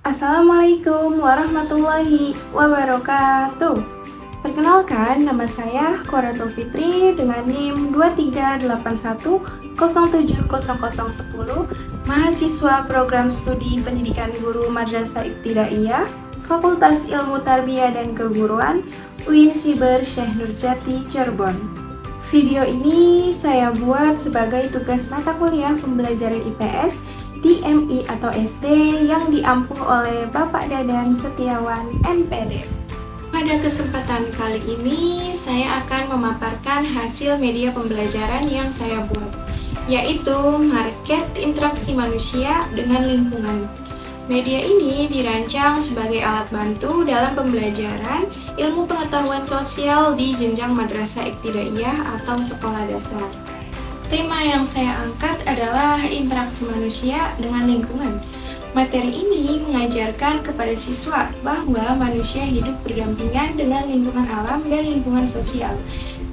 Assalamualaikum warahmatullahi wabarakatuh. Perkenalkan, nama saya Qoratul Fitri dengan NIM 2381070010, mahasiswa program studi pendidikan guru Madrasah Ibtidaiyah, Fakultas Ilmu Tarbiyah dan Keguruan, UIN Siber Syekh Nurjati, Cirebon. Video ini saya buat sebagai tugas mata kuliah pembelajaran IPS di MI atau SD yang diampu oleh Bapak Dadan Setiawan, MPD. Pada kesempatan kali ini, saya akan memaparkan hasil media pembelajaran yang saya buat, yaitu Market Interaksi Manusia dengan Lingkungan. Media ini dirancang sebagai alat bantu dalam pembelajaran ilmu pengetahuan sosial di jenjang madrasah ibtidaiyah atau sekolah dasar. Tema yang saya angkat adalah interaksi manusia dengan lingkungan. Materi ini mengajarkan kepada siswa bahwa manusia hidup berdampingan dengan lingkungan alam dan lingkungan sosial.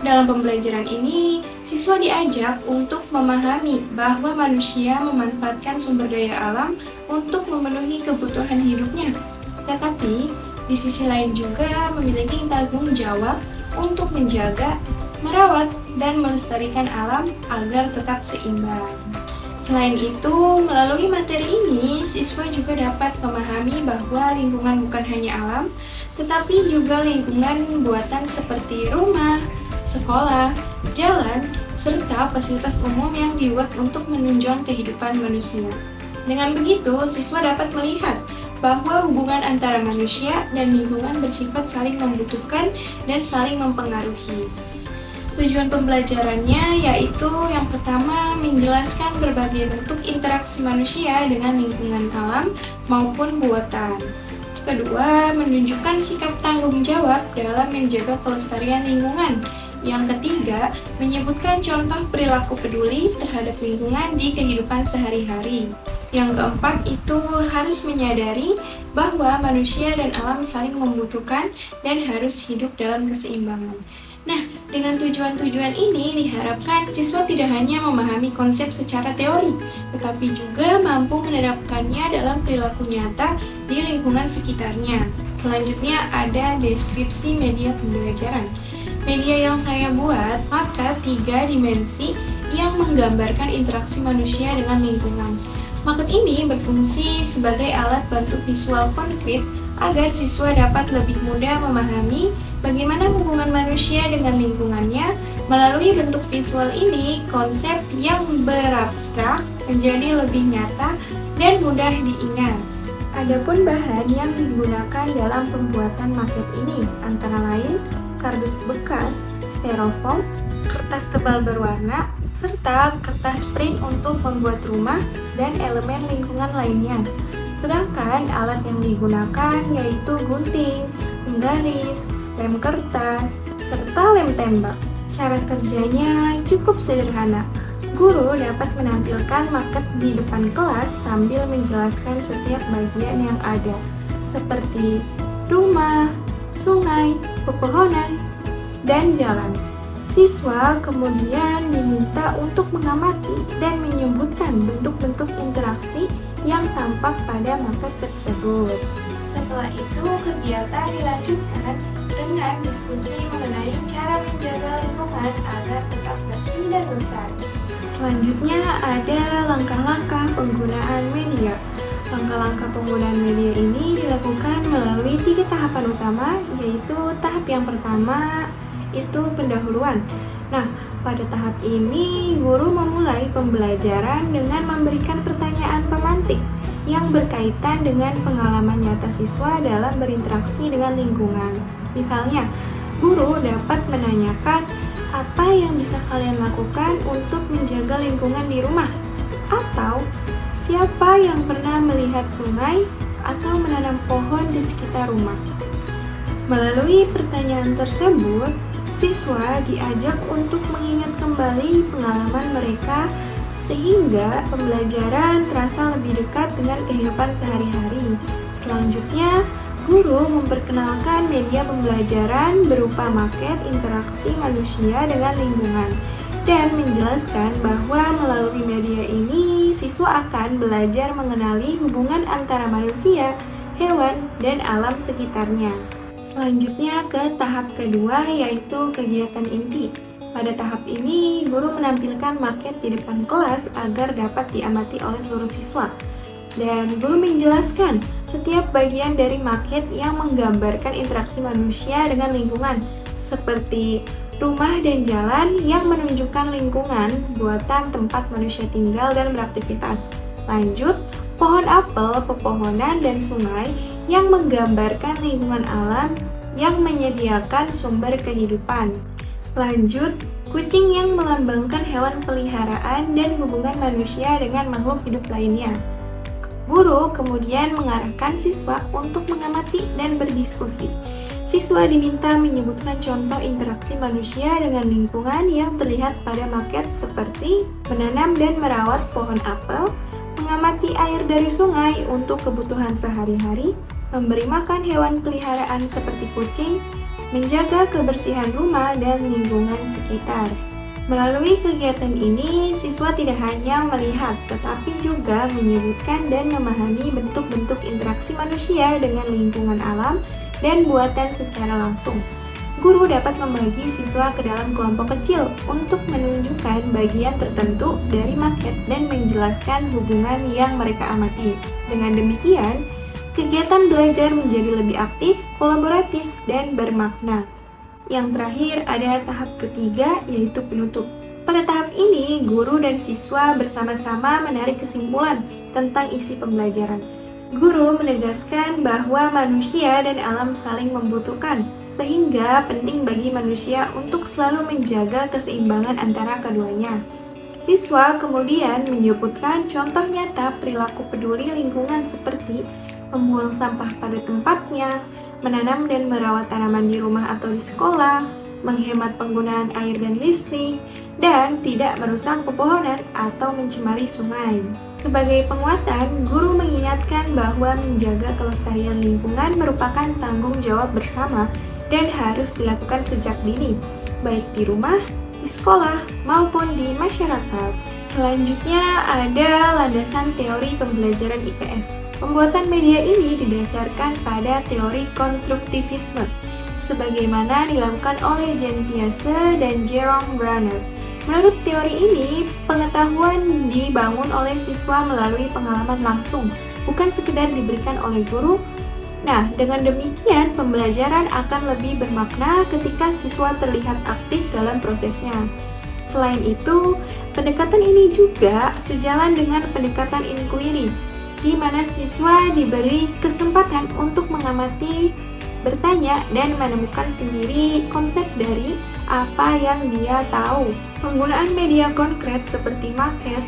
Dalam pembelajaran ini, siswa diajak untuk memahami bahwa manusia memanfaatkan sumber daya alam untuk memenuhi kebutuhan hidupnya. Tetapi, di sisi lain juga memiliki tanggung jawab untuk menjaga, merawat, dan melestarikan alam agar tetap seimbang. Selain itu, melalui materi ini, siswa juga dapat memahami bahwa lingkungan bukan hanya alam, tetapi juga lingkungan buatan seperti rumah, sekolah, jalan, serta fasilitas umum yang dibuat untuk menunjang kehidupan manusia. Dengan begitu, siswa dapat melihat bahwa hubungan antara manusia dan lingkungan bersifat saling membutuhkan dan saling mempengaruhi. Tujuan pembelajarannya yaitu yang pertama menjelaskan berbagai bentuk interaksi manusia dengan lingkungan alam maupun buatan. Kedua, menunjukkan sikap tanggung jawab dalam menjaga kelestarian lingkungan. Yang ketiga, menyebutkan contoh perilaku peduli terhadap lingkungan di kehidupan sehari-hari. Yang keempat itu harus menyadari bahwa manusia dan alam saling membutuhkan dan harus hidup dalam keseimbangan. Nah, dengan tujuan-tujuan ini diharapkan siswa tidak hanya memahami konsep secara teori, tetapi juga mampu menerapkannya dalam perilaku nyata di lingkungan sekitarnya. Selanjutnya ada deskripsi media pembelajaran. Media yang saya buat maka 3 dimensi yang menggambarkan interaksi manusia dengan lingkungan. Market ini berfungsi sebagai alat bantu visual konkret agar siswa dapat lebih mudah memahami bagaimana hubungan manusia dengan lingkungannya. Melalui bentuk visual ini, konsep yang berabstrak menjadi lebih nyata dan mudah diingat. Adapun bahan yang digunakan dalam pembuatan market ini antara lain kardus bekas, styrofoam, kertas tebal berwarna, serta kertas print untuk membuat rumah dan elemen lingkungan lainnya. Sedangkan alat yang digunakan yaitu gunting, penggaris, lem kertas, serta lem tembak. Cara kerjanya cukup sederhana. Guru dapat menampilkan market di depan kelas sambil menjelaskan setiap bagian yang ada, seperti rumah, sungai, pepohonan, dan jalan. Siswa kemudian diminta untuk mengamati dan menyebutkan bentuk-bentuk interaksi yang tampak pada market tersebut. Setelah itu, kegiatan dilanjutkan dengan diskusi mengenai cara menjaga lingkungan agar tetap bersih dan lestari. Selanjutnya ada langkah-langkah penggunaan media. Langkah-langkah penggunaan media ini dilakukan melalui 3 tahapan utama, yaitu tahap yang pertama itu pendahuluan. Nah, pada tahap ini guru memulai pembelajaran dengan memberikan pertanyaan pemantik yang berkaitan dengan pengalaman nyata siswa dalam berinteraksi dengan lingkungan. Misalnya, guru dapat menanyakan apa yang bisa kalian lakukan untuk menjaga lingkungan di rumah, atau siapa yang pernah melihat sungai atau menanam pohon di sekitar rumah. Melalui pertanyaan tersebut, siswa diajak untuk mengingat kembali pengalaman mereka sehingga pembelajaran terasa lebih dekat dengan kehidupan sehari-hari. Selanjutnya, guru memperkenalkan media pembelajaran berupa market interaksi manusia dengan lingkungan dan menjelaskan bahwa melalui media ini siswa akan belajar mengenali hubungan antara manusia hewan, dan alam sekitarnya. Selanjutnya ke tahap kedua, yaitu kegiatan inti. Pada tahap ini, guru menampilkan maket di depan kelas agar dapat diamati oleh seluruh siswa. Dan guru menjelaskan setiap bagian dari maket yang menggambarkan interaksi manusia dengan lingkungan, seperti rumah dan jalan yang menunjukkan lingkungan buatan tempat manusia tinggal dan beraktivitas. Lanjut, pohon apel, pepohonan, dan sungai yang menggambarkan lingkungan alam yang menyediakan sumber kehidupan. Lanjut, kucing yang melambangkan hewan peliharaan dan hubungan manusia dengan makhluk hidup lainnya. Guru kemudian mengarahkan siswa untuk mengamati dan berdiskusi. Siswa diminta menyebutkan contoh interaksi manusia dengan lingkungan yang terlihat pada maket seperti menanam dan merawat pohon apel, mengamati air dari sungai untuk kebutuhan sehari-hari, memberi makan hewan peliharaan seperti kucing, menjaga kebersihan rumah dan lingkungan sekitar. Melalui kegiatan ini, siswa tidak hanya melihat, tetapi juga menyebutkan dan memahami bentuk-bentuk interaksi manusia dengan lingkungan alam dan buatan secara langsung. Guru dapat membagi siswa ke dalam kelompok kecil untuk menunjukkan bagian tertentu dari maket dan menjelaskan hubungan yang mereka amati. Dengan demikian, kegiatan belajar menjadi lebih aktif, kolaboratif, dan bermakna. Yang terakhir ada tahap ketiga, yaitu penutup. Pada tahap ini, guru dan siswa bersama-sama menarik kesimpulan tentang isi pembelajaran. Guru menegaskan bahwa manusia dan alam saling membutuhkan, sehingga penting bagi manusia untuk selalu menjaga keseimbangan antara keduanya. Siswa kemudian menyebutkan contoh nyata perilaku peduli lingkungan seperti membuang sampah pada tempatnya, menanam dan merawat tanaman di rumah atau di sekolah, menghemat penggunaan air dan listrik, dan tidak merusak pepohonan atau mencemari sungai. Sebagai penguatan, guru mengingatkan bahwa menjaga kelestarian lingkungan merupakan tanggung jawab bersama dan harus dilakukan sejak dini, baik di rumah, di sekolah, maupun di masyarakat. Selanjutnya ada landasan teori pembelajaran IPS. Pembuatan media ini didasarkan pada teori konstruktivisme, sebagaimana dilakukan oleh Jean Piaget dan Jerome Bruner. Menurut teori ini, pengetahuan dibangun oleh siswa melalui pengalaman langsung, bukan sekedar diberikan oleh guru. Nah, dengan demikian pembelajaran akan lebih bermakna ketika siswa terlihat aktif dalam prosesnya. Selain itu, pendekatan ini juga sejalan dengan pendekatan inquiry, di mana siswa diberi kesempatan untuk mengamati, bertanya, dan menemukan sendiri konsep dari apa yang dia tahu. Penggunaan media konkret seperti maket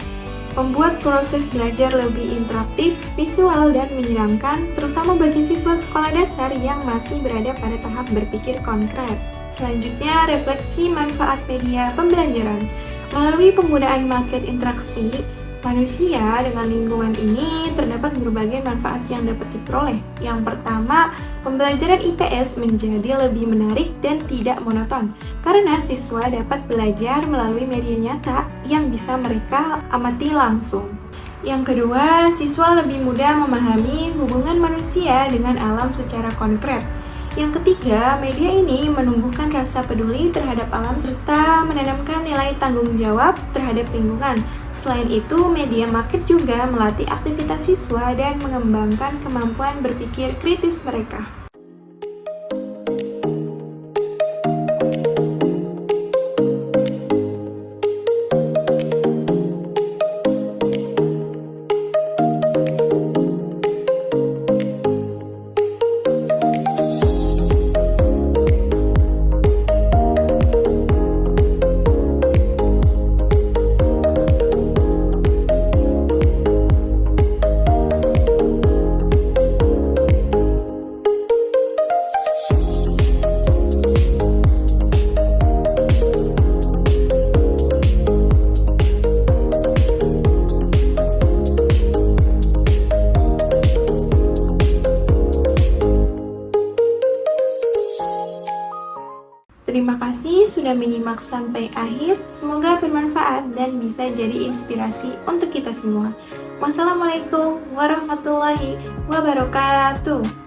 membuat proses belajar lebih interaktif, visual, dan menyenangkan, terutama bagi siswa sekolah dasar yang masih berada pada tahap berpikir konkret. Selanjutnya, refleksi manfaat media pembelajaran. Melalui penggunaan maket interaksi manusia dengan lingkungan ini, terdapat berbagai manfaat yang dapat diperoleh. Yang pertama, pembelajaran IPS menjadi lebih menarik dan tidak monoton, karena siswa dapat belajar melalui media nyata yang bisa mereka amati langsung. Yang kedua, siswa lebih mudah memahami hubungan manusia dengan alam secara konkret. Yang ketiga, media ini menumbuhkan rasa peduli terhadap alam serta menanamkan nilai tanggung jawab terhadap lingkungan. Selain itu, media maket juga melatih aktivitas siswa dan mengembangkan kemampuan berpikir kritis mereka. Terima kasih sudah menyimak sampai akhir. Semoga bermanfaat dan bisa jadi inspirasi untuk kita semua. Wassalamualaikum warahmatullahi wabarakatuh.